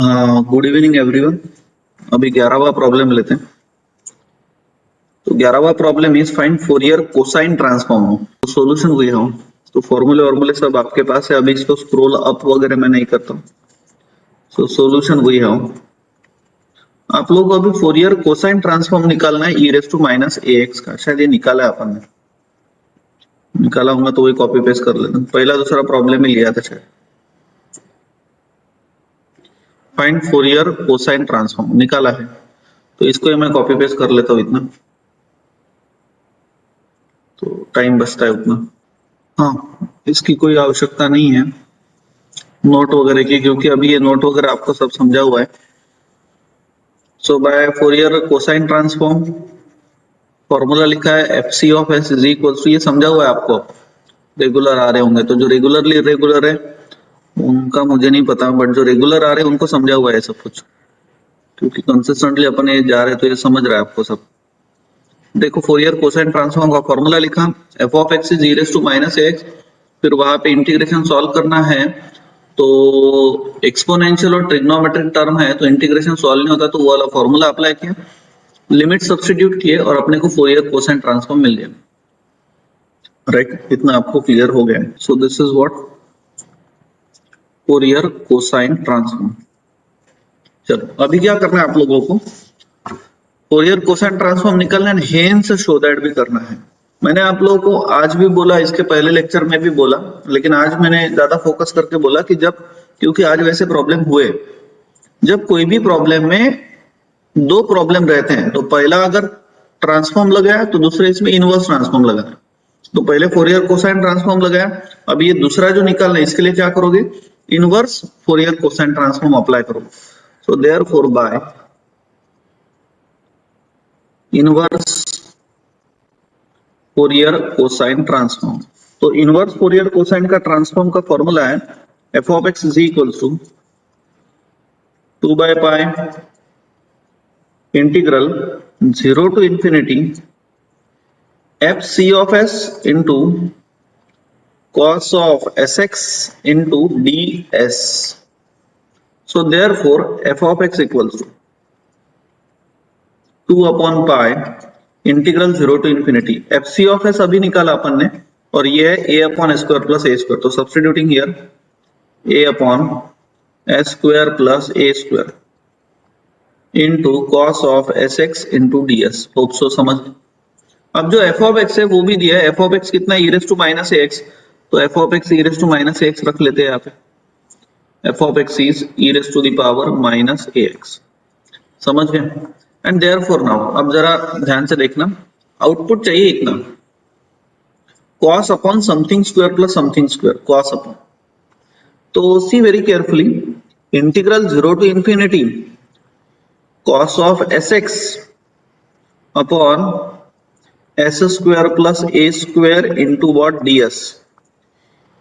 Good evening everyone. अभी 11वां problem लेते हैं। तो 11वां problem is find Fourier cosine transform. तो सॉल्यूशन वही है। तो फॉर्मूले सब आपके पास है। अभी इसको स्क्रॉल अप वगैरह मैं नहीं करता हूँ। तो सॉल्यूशन वही है। आप लोगों को अभी फोरियर कोसाइन ट्रांसफॉर्म निकालना है ई raise to minus A x का। शायद ये निकाला है अपन ने, निकाला होगा तो वही कॉपी पेस्ट कर लेना। पहला दूसरा प्रॉब्लम ही लिया था शायद। फाइंड फोरियर कोसाइन ट्रांसफॉर्म निकाला है, तो इसको मैं कॉपी पेस्ट कर लेता हूँ इतना, तो टाइम बचता है उतना। हाँ, इसकी कोई आवश्यकता नहीं है नोट वगैरह की, क्योंकि अभी ये नोट वगैरह आपको सब समझा हुआ है। So by Fourier cosine transform formula लिखा है f c of s is equal to, ये समझा हुआ है आपको। रेगुलर आ रहे होंगे तो जो रेगुलरली इरेगुलर है उनका मुझे नहीं पता, बट जो रेगुलर आ रहे हैं उनको समझा हुआ है सब कुछ, क्योंकि कंसिस्टेंटली अपन ये जा रहे हैं तो ये समझ रहा है आपको सब। देखो फोरियर कोसाइन ट्रांसफॉर्म का फॉर्मूला लिखा F of x is E raise to minus X, फिर वहां पे इंटीग्रेशन सॉल्व करना है। तो एक्सपोनेंशियल और ट्रिग्नोमेट्रिक टर्म है तो इंटीग्रेशन सॉल्व नहीं होता, तो वो वाला फॉर्मूला अप्लाई किया, लिमिट सब्स्टिट्यूट किए और अपने को फोरियर कोसाइन ट्रांसफॉर्म मिल गया। राइट, इतना आपको क्लियर हो गया। सो this is what Fourier cosine transform. चलो अभी क्या करना है आप लोगों को, फोरियर कोसाइन ट्रांसफॉर्म निकालना है, हेंस शो दैट भी करना है। मैंने आप लोगों को आज भी बोला, इसके पहले लेक्चर में भी बोला, लेकिन आज मैंने ज्यादा फोकस करके बोला कि जब, क्योंकि आज वैसे प्रॉब्लम हुए, जब कोई भी प्रॉब्लम में दो प्रॉब्लम रहते हैं तो पहला अगर ट्रांसफॉर्म लगाया तो दूसरे इसमें इनवर्स ट्रांसफॉर्म लगाना। तो पहले फोरियर कोसाइन ट्रांसफॉर्म लगाया, अब ये दूसरा जो निकालना है इसके लिए क्या करोगे, inverse Fourier cosine transform apply करोगे। So therefore by inverse Fourier cosine transform, तो इनवर्स फोरियर कोसाइन का ट्रांसफॉर्म का फॉर्मूला है f of x is equal to 2 by pi integral 0 to infinity f c of s into cos of sx into ds. So therefore f of x equals to 2 upon pi integral 0 to infinity f c of s अभी निकाला अपन ने, और ये है a upon square plus a square, तो substituting here a upon s square plus a square into cos of S x into d s. Hope so समझ। अब जो एफ ऑफ एक्स है वो भी दिया है, एफ ऑफ एक्स कितना है, ई रेस टू माइनस एक्स, तो F of X E raise to minus X रख लेते हैं यहाँ पे। F of x is E raise to the power minus A X, समझ गए। एंड देयरफॉर नाउ अब जरा ध्यान से देखना, आउटपुट चाहिए इतना, cos upon something square plus something square, cos upon, तो see very carefully, integral 0 to infinity cos of S x upon s square plus a square into what d s.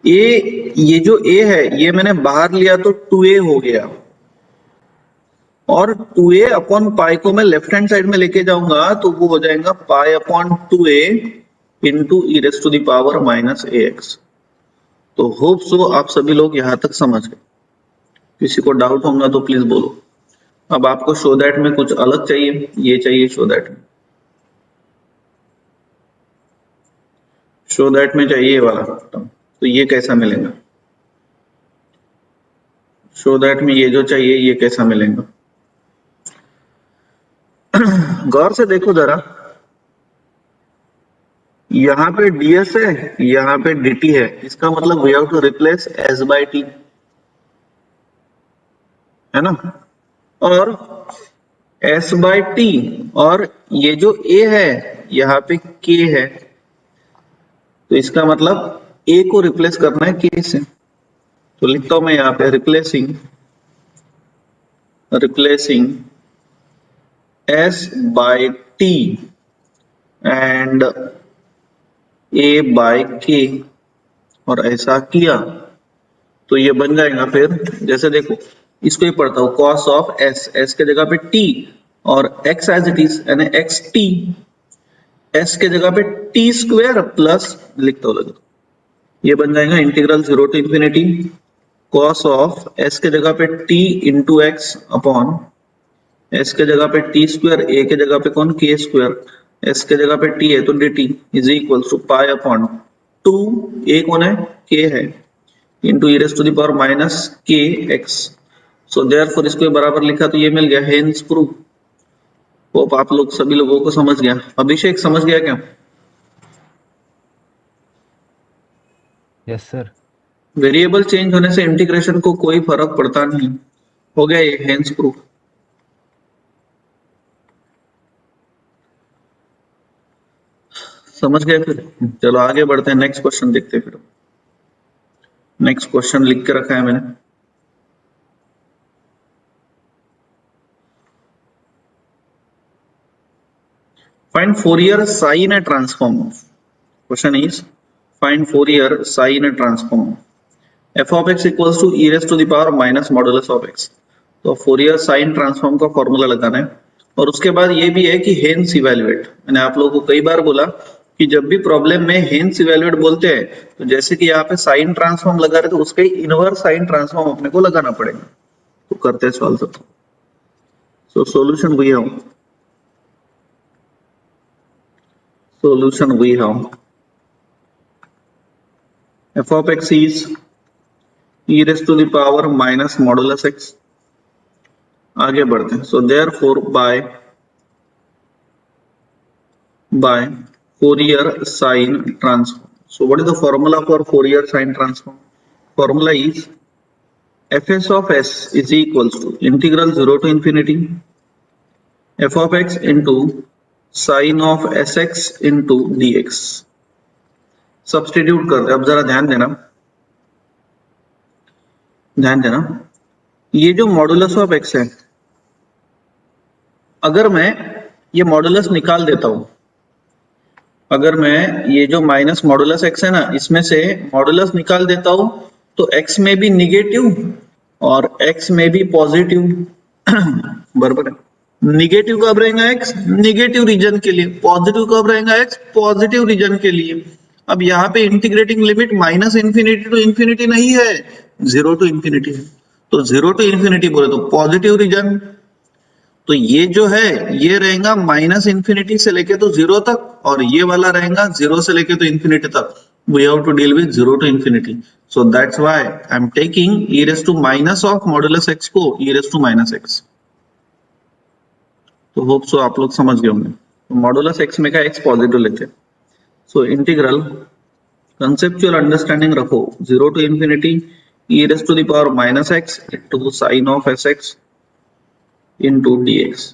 ये जो a है ये मैंने बाहर लिया तो 2a हो गया, और 2a अपॉन पाई को मैं लेफ्ट हैंड साइड में लेके जाऊंगा तो वो हो जाएगा pi upon 2a into E raise to the power minus A X. तो होप सो आप सभी लोग यहां तक समझ गए। किसी को डाउट होगा तो प्लीज बोलो। अब आपको शो दैट में कुछ अलग चाहिए, ये चाहिए शो दैट में, शो दैट में चाहिए ये वाला, तो ये कैसा मिलेगा, शो दैट में ये जो चाहिए ये कैसा मिलेगा। गौर से देखो जरा, यहाँ पे ds है, यहाँ पे dt है, इसका मतलब we have to replace s by t, है ना, और s बाय t, और ये जो a है यहाँ पे k है, तो इसका मतलब a को रिप्लेस करना है k से। तो लिखता हूं मैं यहाँ पे replacing s by t and a by k, और ऐसा किया तो ये बन जाएगा। फिर जैसे देखो इसको ही पढ़ता हूँ, cos ऑफ s के जगह पे t और x एज इट इज यानी एक्स टी, s के जगह पे t स्क्वायर प्लस लिखता हूँ लगा, ये बन जाएगा integral 0 to infinity cos of S के जगह पे T into X upon S के जगह पे टी स्क्वायर, ए के जगह पे कौन के स्क्वायर, एस के जगह पे टी है तो d t is equal to pi upon two, a कौन है के है, into E raise to the power minus k x. So therefore इसको बराबर लिखा तो ये मिल गया, हेंस प्रूफ। होप आप लोग सभी लोगों को समझ गया। अभिषेक समझ गया क्या? Yes sir. वेरिएबल चेंज होने से इंटीग्रेशन को कोई फर्क पड़ता नहीं। हो गया ये हेंस प्रूफ। समझ गए? फिर चलो आगे बढ़ते हैं, नेक्स्ट क्वेश्चन देखते हैं। फिर नेक्स्ट क्वेश्चन लिख के रखा है मैंने। Find Fourier sine and transform of, question is find Fourier sine and transform of F of X equals to E raise to the power minus modulus of X. तो Fourier sine transform का formula लगाना है, और उसके बाद ये भी है कि हेंस इवैल्यूएट। मैंने आप लोगों को कई बार बोला कि जब भी प्रॉब्लम में हेंस इवैल्यूएट बोलते हैं तो जैसे कि यहाँ पे साइन ट्रांसफॉर्म लगा रहे तो उसका इनवर्स साइन ट्रांसफॉर्म अपने को लगाना पड़ेगा। तो करते हैं सॉल्व सबको। So solution we have, solution we have f of x is e raised to the power minus modulus x। आगे बढ़ते हैं। so therefore by Fourier sine transform, so what is the formula for Fourier sine transform? Formula is fs of s is equals to integral 0 to infinity f of x into sine of S x into D X. Substitute करते हैं। अब जरा ध्यान देना, ये जो modulus of x है, अगर मैं ये मॉडुलस निकाल देता हूं, अगर मैं ये जो माइनस मॉडुलस एक्स है ना, इसमें से मॉडुलस निकाल देता हूं तो एक्स में भी निगेटिव और एक्स में भी पॉजिटिव बराबर है। निगेटिव कब रहेगा एक्स? निगेटिव रीजन के लिए। पॉजिटिव कब रहेगा एक्स? पॉजिटिव रीजन के लिए। अब यहाँ पे integrating limit minus infinity to infinity नहीं है, 0 टू इंफिनिटी है। तो 0 टू इंफिनिटी बोले तो पॉजिटिव रीजन, तो ये जो है ये रहेगा माइनस इंफिनिटी से लेके तो 0 तक, और ये वाला रहेगा 0 से लेके तो इंफिनिटी तक। We have to deal with 0 to infinity. So that's why I am taking e raise to minus of modulus x को e raise to minus x। तो होप सो आप लोग समझ गए होंगे। तो मॉडुलस x में का x पॉजिटिव लेते हैं। सो इंटीग्रल कंसेप्चुअल अंडरस्टैंडिंग रखो, 0 to infinity e raise to the power minus x into sine of sx into dx।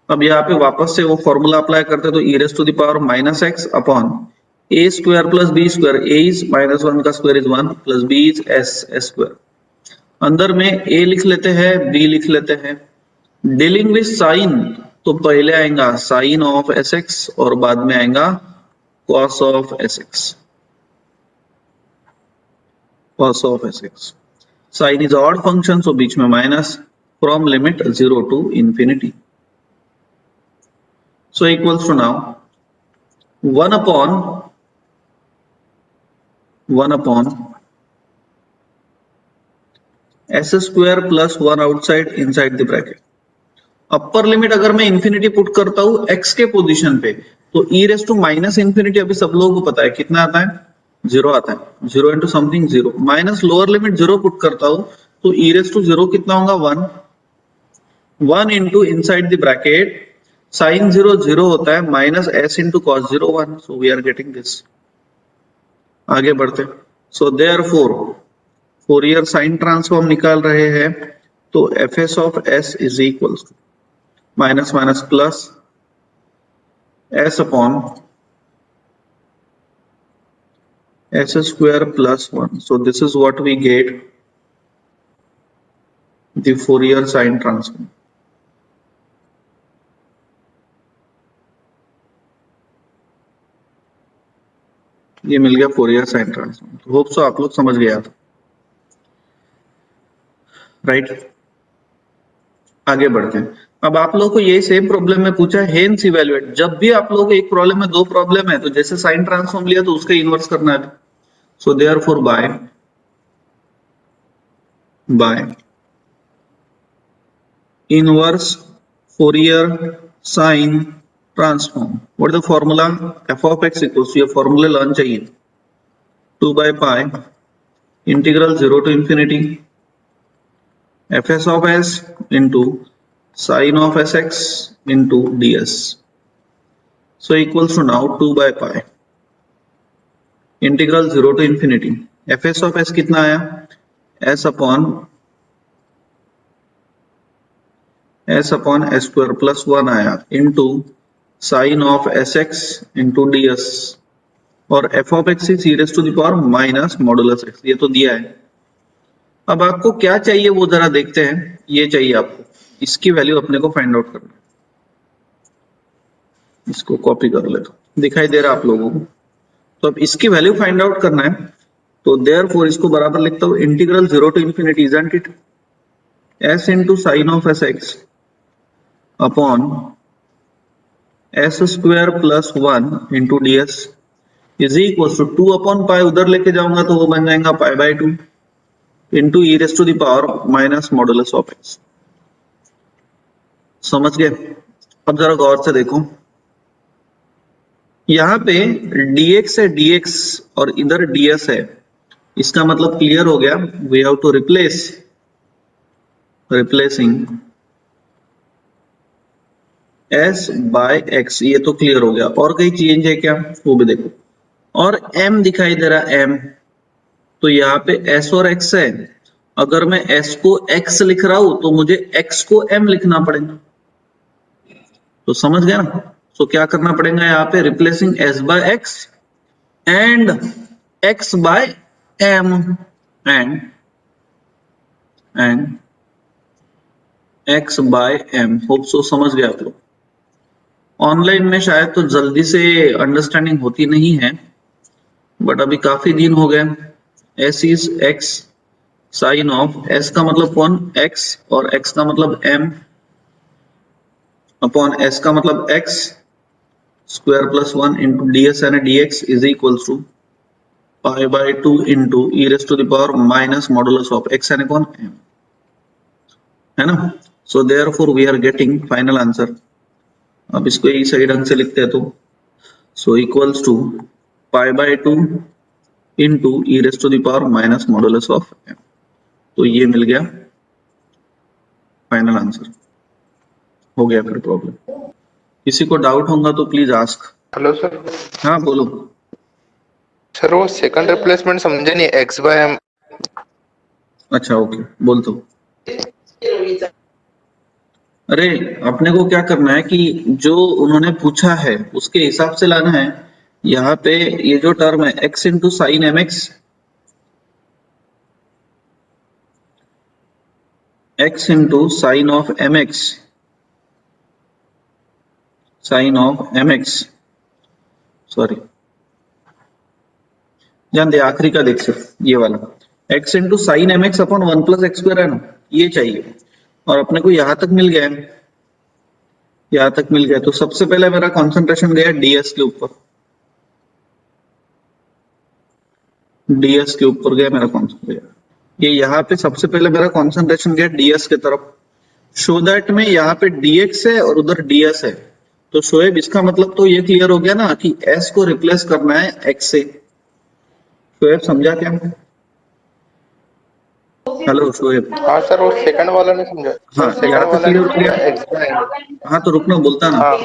अब यहाँ पे वापस से वो फॉर्मूला अप्लाई करते तो e raise to the power minus x upon a square plus b square, a is minus 1 का square is 1 plus b is s square. अंदर में a लिख लेते हैं, b लिख लेते हैं। डीलिंग विद साइन तो पहले आएगा साइन ऑफ sx और बाद में आएगा cos ऑफ sx, cos ऑफ sx। Sine is odd function, so बीच में minus, from limit 0 to infinity. So equals to now 1 upon s square plus 1 outside inside the bracket. Upper limit अगर मैं इंफिनिटी पुट करता हूं x के position पे तो e raise to minus infinity, अभी सब लोगों को पता है कितना आता है, 0 आता है। 0 into something 0, minus lower limit 0 put करता हूं तो e रेज़ टू 0 कितना होगा 1 into inside the bracket sine 0 0 होता है minus s into cos 0 1। So we are getting this. आगे बढ़ते। So therefore Fourier sine transform निकाल रहे हैं तो fs of s is equals to minus minus plus s upon s square plus 1। So this is what we get the Fourier sine transform. ये मिल गया Fourier sine transform. तो hope so आप लोग समझ गया था, राइट। आगे बढ़ते हैं। अब आप लोगों को यही सेम प्रॉब्लम में पूछा है हेंस इवैल्यूएट। जब भी आप लोगों को एक प्रॉब्लम में दो प्रॉब्लम है तो जैसे साइन ट्रांसफॉर्म लिया तो उसका इन्वर्स करना है। So therefore by by inverse Fourier sine transform. What the formula? F of X equals, ये फॉर्मूले लर्न चाहिए, 2 by pi integral 0 to infinity fs of s into sin of sx into ds, so equals to now 2 by pi integral 0 to infinity fs of s कितना आया, s upon s square plus 1 आया into sin of sx into ds, और f of x is e raised to the power minus modulus x, ये तो दिया है। अब आपको क्या चाहिए वो जरा देखते हैं। ये चाहिए आपको, इसकी वैल्यू अपने को फाइंड आउट करना है। इसको कॉपी कर ले, तो दिखाई दे रहा है आप लोगों को। तो अब इसकी वैल्यू फाइंड आउट करना है, तो देयरफॉर इसको बराबर लिखता हूं, integral 0 to infinity isn't it s into sin of sx upon s square plus 1 into ds is equal to 2 upon pi, उधर लेके जाऊंगा तो वो बन जाएगा pi by 2 into E raise to the power minus modulus of X. समझ गए? अब जरा गौर से देखो, यहाँ पे dx है dx और इधर ds है, इसका मतलब क्लियर हो गया, we have to replacing s by x, ये तो क्लियर हो गया। और कहीं चेंज है क्या वो भी देखो, और m दिखाई दे रहा है m, तो यहाँ पे s और x है, अगर मैं s को x लिख रहा हूं तो मुझे x को m लिखना पड़ेगा। तो समझ गया ना? तो क्या करना पड़ेगा यहाँ पे, replacing s by x and x by m and x by m। Hope so समझ गया आप लोग। ऑनलाइन में शायद तो जल्दी से अंडरस्टैंडिंग होती नहीं है, बट अभी काफी दिन हो गए। s is x sine of, s का मतलब कौन, x, और x का मतलब m अपॉन s का मतलब x square plus 1 into ds and dx is equals to pi by 2 into E raise to the power minus modulus of x and कौन m, है ना? So therefore we are getting final answer. अब इसको यही सही ढंग से लिखते हैं, तो so equals to pi by 2 into E raise to the power minus modulus of m। तो ये मिल गया फाइनल आंसर। हो गया फिर प्रॉब्लम। किसी को डाउट होगा तो प्लीज आस्क। Hello sir. हाँ बोलो। सर वो सेकंड रिप्लेसमेंट समझे नहीं, x बाय m। अच्छा ओके, बोल दो। अरे अपने को क्या करना है कि जो उन्होंने पूछा है उसके हिसाब से लाना है। यहाँ पे ये जो टर्म है x into sine m x, x into sine of m x, sine of m x, sorry ध्यान दे आखिरी का देख सकते, ये वाला x into sine m x upon 1 plus x square है ना, ये चाहिए। और अपने को यहां तक मिल गया है, यहां तक मिल गया। तो सबसे पहले मेरा कंसंट्रेशन गया ds के ऊपर, ds के ऊपर गया मेरा कंसंट्रेशन। ये यहाँ पे सबसे पहले मेरा कंसंट्रेशन गया ds के तरफ, शो दैट में यहाँ पे dx है और उधर ds है। तो शोएब इसका मतलब तो ये क्लियर हो गया ना कि s को रिप्लेस करना है x से। शोएब समझा क्या? हेलो शोएब। हाँ सर, वो सेकंड वाला नहीं समझा। हाँ सर यहाँ सेकंड पे वाला क्लियर नहीं हो गया। समझा, x बाय m। हाँ तो रुकना, बोलता ना। हाँ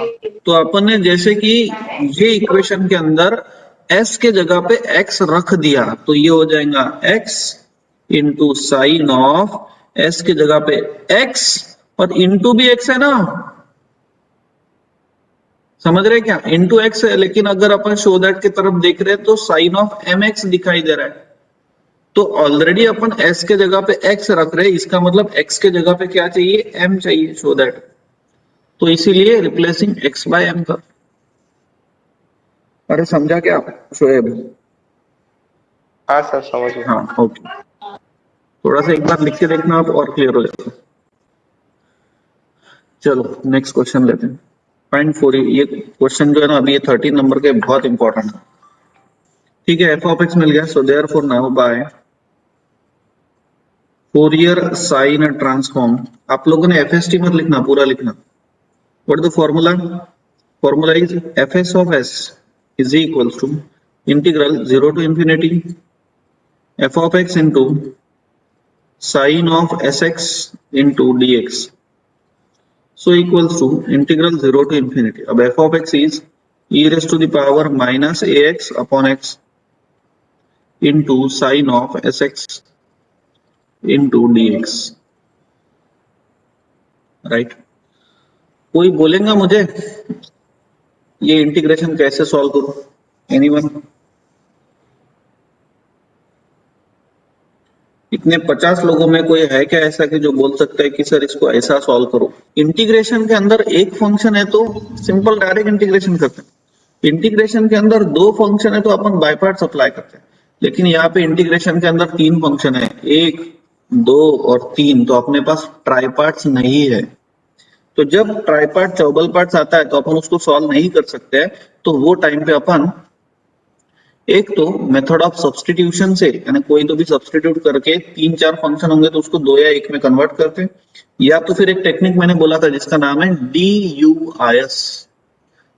तो अपन ने जैसे कि ये इक्वेशन के अंदर s के जगह पे x रख दिया, तो ये हो जाएगा x into sine of s के जगह पे x, और इंटू भी x है ना, समझ रहे क्या? इंटू x है, लेकिन अगर अपन शो दैट की तरफ देख रहे हैं तो साइन ऑफ mx दिखाई दे रहा है। तो ऑलरेडी अपन s के जगह पे x रख रहे हैं, इसका मतलब x के जगह पे क्या चाहिए, m चाहिए, शो दैट। तो इसीलिए रिप्लेसिंग x बाय m का। अरे समझा क्या शोएब? हाँ सर समझ गया। हाँ ओके, थोड़ा सा एक बार लिख के देखना आप और क्लियर हो जाएगा। चलो नेक्स्ट क्वेश्चन लेते हैं। फाइंड फोर, ये क्वेश्चन जो है ना अभी ये 13 नंबर के बहुत इंपॉर्टेंट है। ठीक है, एफ ऑफ एक्स मिल गया, so therefore now by Fourier sine transform, आप लोगों ने एफएसटी मत लिखना, पूरा लिखना। What the formula? Formula is f s of s is equals to integral 0 to infinity f of x into sin of sx into dx, so equals to integral 0 to infinity. अब f of x is e raised to the power minus ax upon x into sin of sx into dx, right? कोई बोलेगा मुझे ये integration कैसे solve करूं? Anyone? इतने 50 लोगों में कोई है क्या ऐसा कि जो बोल सकता है कि सर इसको ऐसा सॉल्व करो? इंटीग्रेशन के अंदर एक फंक्शन है तो सिंपल डायरेक्ट इंटीग्रेशन करते हैं। इंटीग्रेशन के अंदर दो फंक्शन है तो अपन बाय पार्ट्स अप्लाई करते हैं। लेकिन यहाँ पे इंटीग्रेशन के अंदर तीन फंक्शन है, 1, 2 और 3, तो अपने पास ट्राई पार्ट्स नहीं है। तो जब ट्राई पार्ट चौबल पार्ट्स आता है तो अपन उसको सॉल्व नहीं कर सकते हैं। तो वो टाइम पे अपन एक तो मेथड ऑफ सब्स्टिट्यूशन से, यानी कोई तो भी सब्स्टिट्यूट करके 3-4 फंक्शन होंगे तो उसको 2 या 1 में कन्वर्ट करते हैं, या तो फिर एक टेक्निक मैंने बोला था जिसका नाम है DUIS,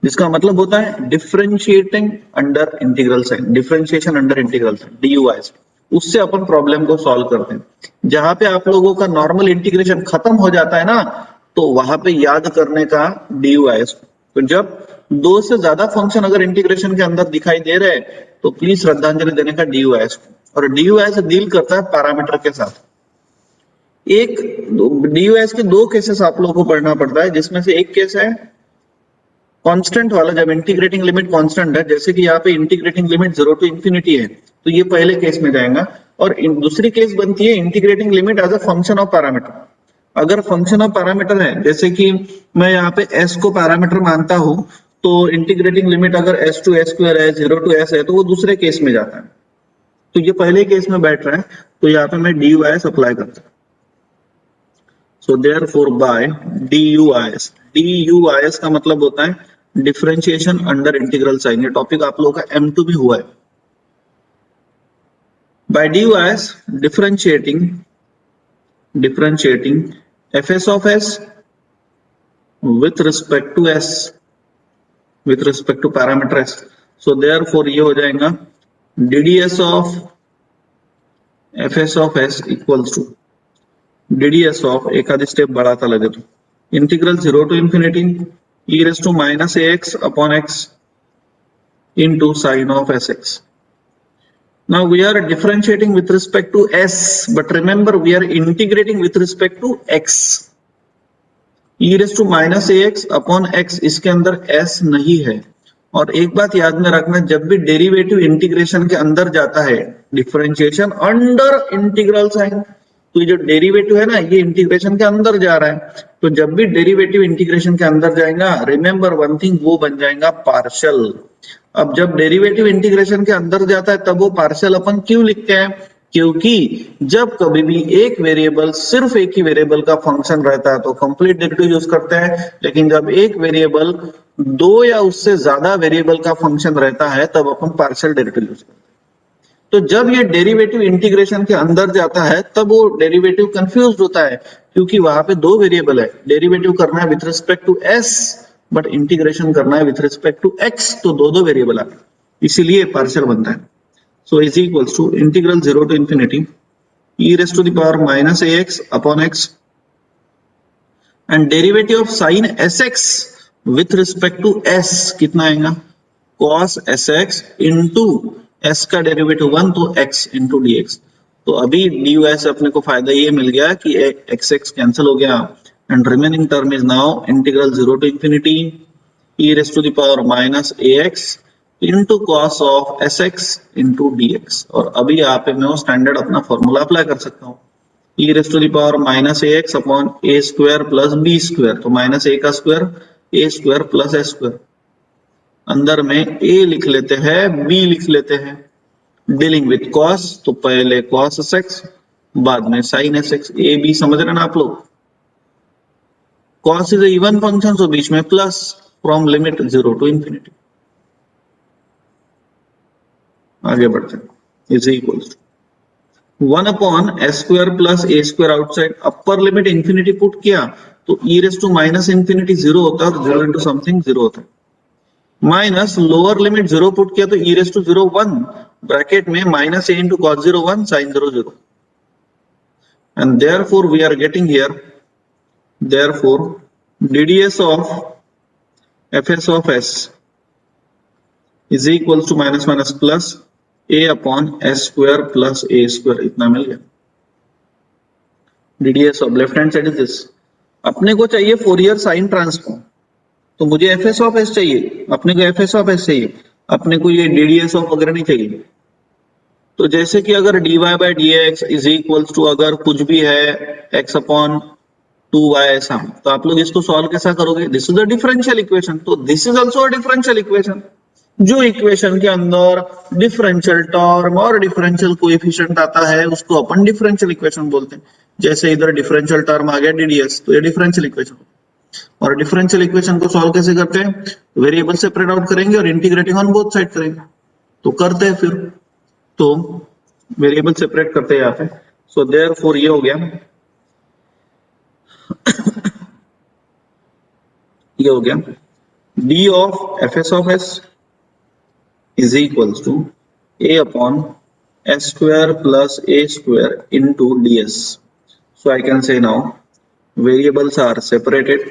जिसका मतलब होता है differentiating under integral sine, differentiation under integral sine, DUIS। उससे अपन प्रॉब्लम को सॉल्व करते हैं। जहां पे आप लोगों का नॉर्मल इंटीग्रेशन खत्म हो जाता है ना, तो वहां पे याद करने का DUIS। तो जब दो से ज्यादा फंक्शन अगर इंटीग्रेशन के अंदर दिखाई दे रहे हैं तो प्लीज श्रद्धांजलि देने का DUIS। और DUIS डील करता है पैरामीटर के साथ। एक DUIS के दो केसेस आप लोगों को पढ़ना पड़ता है, जिसमें से एक केस है कांस्टेंट वाला, जब इंटीग्रेटिंग लिमिट कांस्टेंट है, जैसे कि यहाँ पे इंटीग्रेटिंग लिमिट 0 to infinity है, तो ये पहले केस में जाएगा। और दूसरी केस बनती है integrating limit as a function of parameter. अगर फंक्शन ऑफ पैरामीटर है, जैसे कि मैं यहाँ पे s को पैरामीटर मानता हूं, तो इंटीग्रेटिंग लिमिट अगर s to s square है, 0 to s है, तो वो दूसरे केस में जाता है। तो ये पहले केस में बैठ रहा है, तो यहाँ पे मैं DUIS अप्लाई करता हूँ। सो देयरफॉर बाय DUIS का मतलब होता है डिफरेंशिएशन अंडर इंटीग्रल साइन। ये टॉपिक आप लोगों का M2 भी हुआ है। By DUIS differentiating fs of s with respect to s, with respect to parameter s, so therefore ये हो जाएगा DDS of fs of s equals to DDS of, एक आधी स्टेप बढ़ाता लगे तो, integral 0 to infinity e raised to minus ax upon x into sin of sx. Now we are differentiating with respect to s, but remember we are integrating with respect to x. e raised to minus ax upon x, इसके अंदर s नहीं है। और एक बात याद में रखना, जब भी डेरिवेटिव इंटीग्रेशन के अंदर जाता है, डिफरेंशिएशन अंडर इंटीग्रल साइन, तो ये जो डेरिवेटिव है ना, ये इंटीग्रेशन के अंदर जा रहा है। तो जब भी डेरिवेटिव इंटीग्रेशन के अंदर जाएगा, रिमेंबर वन थिंग, वो बन जाएगा पार्शियल। अब जब डेरिवेटिव इंटीग्रेशन के अंदर जाता है तब वो पार्शियल अपन क्यों लिखते हैं? क्योंकि जब कभी भी एक वेरिएबल, सिर्फ एक ही वेरिएबल का फंक्शन रहता है तो कंप्लीट डेरिवेटिव यूज करते हैं, लेकिन जब एक वेरिएबल दो या उससे ज्यादा वेरिएबल का फंक्शन रहता है तब अपन पार्शियल डेरिवेटिव यूज करते हैं। तो जब ये डेरिवेटिव इंटीग्रेशन के अंदर जाता है तब वो डेरिवेटिव कंफ्यूज होता है, क्योंकि वहां पे दो वेरिएबल है, डेरिवेटिव करना है with respect to s, but integration करना है विथ रिस्पेक्ट टू x, तो दो वेरिएबल है, इसीलिए पार्शियल बनता है। So is equals to integral 0 to infinity e raised to the power minus ax upon x and derivative of sine sx with respect to s कितना आएगा? cos sx into s का derivative 1, तो x into dx। तो अभी DUIS अपने को फायदा ये मिल गया कि x कैंसिल हो गया, and remaining term is now integral 0 to infinity e raised to the power minus ax into cos of sx into dx। और अभी यहाँ पे मैं वो स्टैंडर्ड अपना फॉर्मूला अप्लाई कर सकता हूँ, e raised to the power minus ax upon a square plus b square, तो माइनस a का square a square plus s square, अंदर में a लिख लेते हैं, b लिख लेते हैं, डीलिंग विथ cos, तो पहले cos sx बाद में sin sx, a b समझ रहे ना आप लोग? cos is even function, so बीच में plus from limit 0 to infinity। आगे बढ़ते हैं, is equals 1 upon s square plus a square outside, upper limit infinity put किया तो e raise to minus infinity zero होता है और जीरो इंटू समथिंग जीरो होता है, minus lower limit zero put किया तो e raise to zero one, bracket में minus a into cos zero one sine zero zero, and therefore we are getting here therefore dds of fs of s is equals to minus minus plus a upon s square plus a square, इतना मिल गया। dds of left hand side is this, अपने को चाहिए Fourier sine transform, तो मुझे fs of s चाहिए, अपने को fs of s चाहिए, अपने को ये dds of वगैरह नहीं चाहिए। तो जैसे कि अगर dy by dx is equals to अगर कुछ भी है x अपॉन 2y ऐसा, तो आप लोग इसको सॉल्व कैसा करोगे, this is a differential equation, तो this is also a differential equation. जो इक्वेशन के अंदर डिफरेंशियल टर्म और डिफरेंशियल कोएफिशिएंट आता है उसको अपन डिफरेंशियल इक्वेशन बोलते हैं। जैसे इधर डिफरेंशियल टर्म आ गया ddS, तो ये डिफरेंशियल इक्वेशन। और डिफरेंशियल इक्वेशन को सॉल्व कैसे करते हैं, वेरिएबल सेपरेट आउट करेंगे और इंटीग्रेटिंग ऑन बोथ साइड करेंगे, तो करते हैं फिर, तो वेरिएबल सेपरेट करते हैं यहाँ पे। सो देयरफॉर ये हो गया, ये हो गया d of fs of s is equals to a upon s square plus a square into ds. So I can say now variables are separated,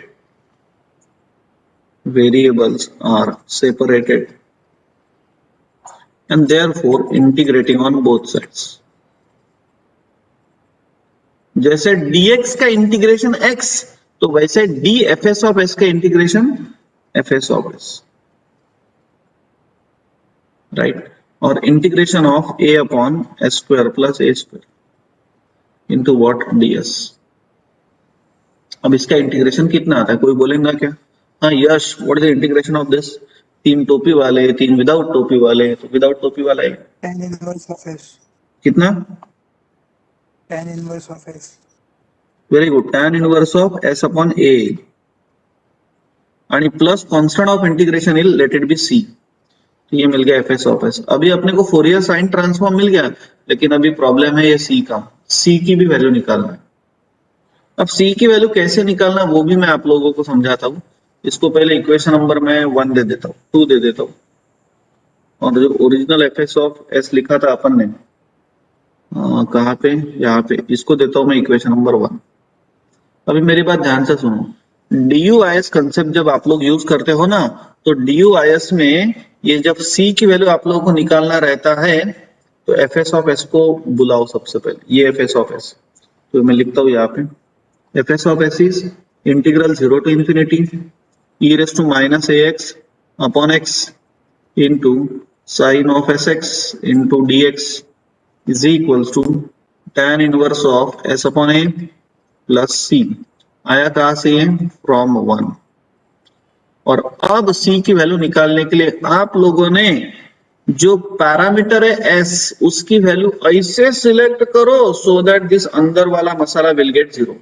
and therefore integrating on both sides. जैसे dx का integration x, तो वैसे dfs of s का integration fs of s, right, और integration of a upon s square plus a square into what ds। अब इसका integration कितना आता है, कोई बोलेगा क्या, हाँ Yash what is the integration of this, तीन टोपी वाले, तीन विदाउट टोपी वाले, तो विदाउट टोपी वाला है tan inverse of s, कितना, tan inverse of s, very good, tan inverse of s upon a आणि plus constant of integration is let it be c, तो ये मिल गया fs ऑफ s। अभी अपने को फोरियर साइन ट्रांसफॉर्म मिल गया, लेकिन अभी प्रॉब्लम है ये c का, c की भी वैल्यू निकालना है। अब c की वैल्यू कैसे निकालना वो भी मैं आप लोगों को समझाता हूँ। इसको पहले इक्वेशन नंबर में 1 दे देता हूँ, 2 दे देता हूँ, और जो ओरिजिनल fs ऑफ s लिखा था अपन ने कहाँ पे, यहाँ पे, इसको देता हूँ मैं इक्वेशन नंबर 1। अभी मेरी बात ध्यान से सुनो, DUIS कंसेप्ट जब आप लोग यूज करते हो ना, तो DUIS में ये जब c की वैल्यू आप लोगों को निकालना रहता है तो fs ऑफ s को बुलाओ सबसे पहले, ये fs ऑफ s, तो मैं लिखता हूँ यहाँ पे fs of s is integral 0 to infinity e raise to minus ax upon x into sine of sx into dx is equals to tan inverse of s upon a plus c, आया कहां से है, from 1। और अब c की value निकालने के लिए आप लोगों ने जो पैरामीटर है s, उसकी वैल्यू ऐसे सिलेक्ट करो सो दैट दिस अंदर वाला मसाला विल गेट 0।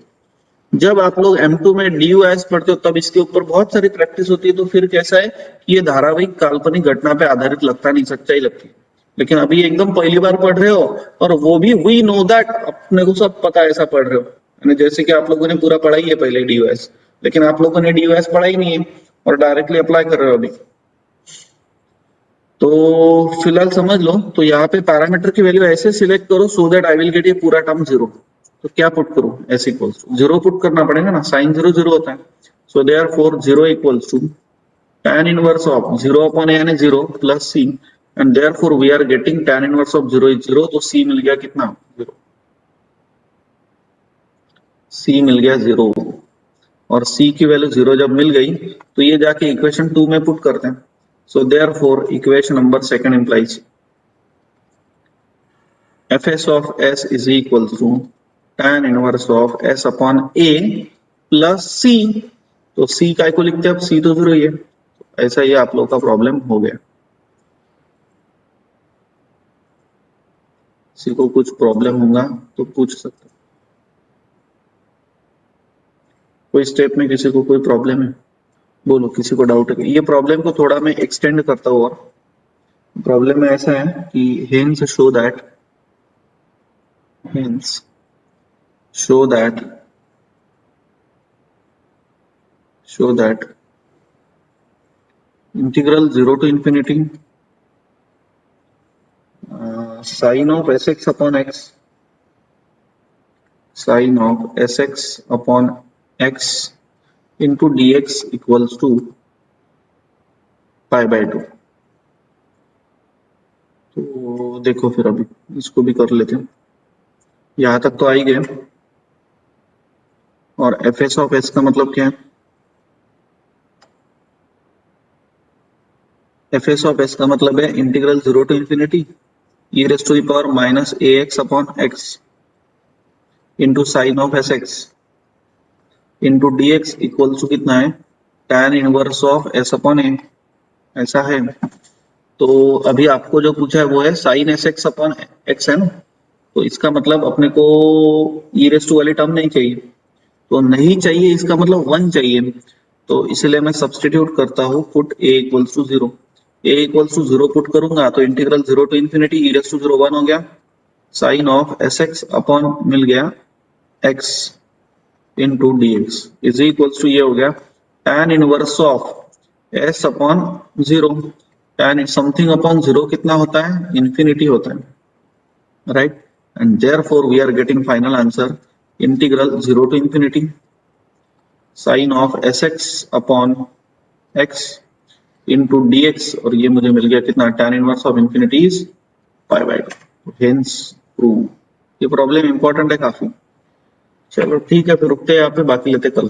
जब आप लोग M2 में DUIS पढ़ते हो तब इसके ऊपर बहुत सारी प्रैक्टिस होती है, तो फिर कैसा है कि ये धारावाहिक काल्पनिक घटना पे आधारित लगता नहीं, सच्चाई लगती है। लेकिन अभी एकदम पहली बार पढ़ रहे हो, और वो भी वी नो दैट, अपने को सब पता है ऐसा पढ़ रहे हो, जैसे कि आप लोगों ने पूरा पढ़ा ही है पहले DUIS, लेकिन आप लोगों ने DUIS पढ़ा ही नहीं है और डायरेक्टली अप्लाई कर रहे हो अभी। तो फिलहाल समझ लो, तो यहाँ पे पैरामीटर की वैल्यू ऐसे सिलेक्ट करो so that I will get ये पूरा टर्म 0। तो क्या पुट करूं, s इक्वल्स टू 0 पुट करना पड़ेगा ना, साइन 0 0 होता है। So therefore 0 equals to tan inverse of 0 upon a यानी 0 plus c, and therefore we are getting tan inverse of 0 is 0, तो c मिल गया कितना, 0, c मिल गया 0। और c की वैल्यू 0 जब मिल गई तो ये जाके इक्वेशन 2 में पुट करते हैं। So therefore equation number second implies fs of s is equals to tan inverse of s upon a plus c, तो c काय को लिखते हैं, अब c तो 0 ही है। ऐसा ही आप लोग का प्रॉब्लम हो गया। किसी को कुछ प्रॉब्लम होगा तो पूछ सकते, कोई स्टेप में किसी को कोई प्रॉब्लम है, बोलो, किसी को डाउट है। ये प्रॉब्लम को थोड़ा मैं एक्सटेंड करता हूँ, और प्रॉब्लम में ऐसा है कि hence show that hence show that integral 0 to infinity sin of sx upon x into dx equals to pi by 2। तो देखो फिर अभी इसको भी कर लेते हैं, यहां तक तो आ ही गए। और एफ एस ऑफ एस का मतलब क्या है? एफ एस ऑफ एस का मतलब है integral 0 to infinity e raise to the power minus A x upon x into sine of S x into D x equal to कितना है? tan inverse of s upon a, ऐसा है। तो अभी आपको जो पूछा है वो है sine s x upon x है ना, तो इसका मतलब अपने को ई रेस टू वाली टर्म नहीं चाहिए, तो नहीं चाहिए इसका मतलब 1 चाहिए। तो इसलिए मैं सब्सटीट्यूट करता हूँ, put a equals to 0। a equals to 0 put करूंगा तो integral 0 to infinity e raise to 0 1 हो गया, sine of S x upon मिल गया x into D x is equals to ये हो गया tan inverse of s upon 0। tan something upon 0 कितना होता है? इंफिनिटी होता है, right. And therefore we are getting final answer integral 0 to infinity sine of S x upon x into D x, और ये मुझे मिल गया कितना? tan inverse of infinity is pi by 2। Hence prove. ये प्रॉब्लम इंपॉर्टेंट है काफी। चलो ठीक है, फिर रुकते हैं यहाँ पे, बाकी लेते कल।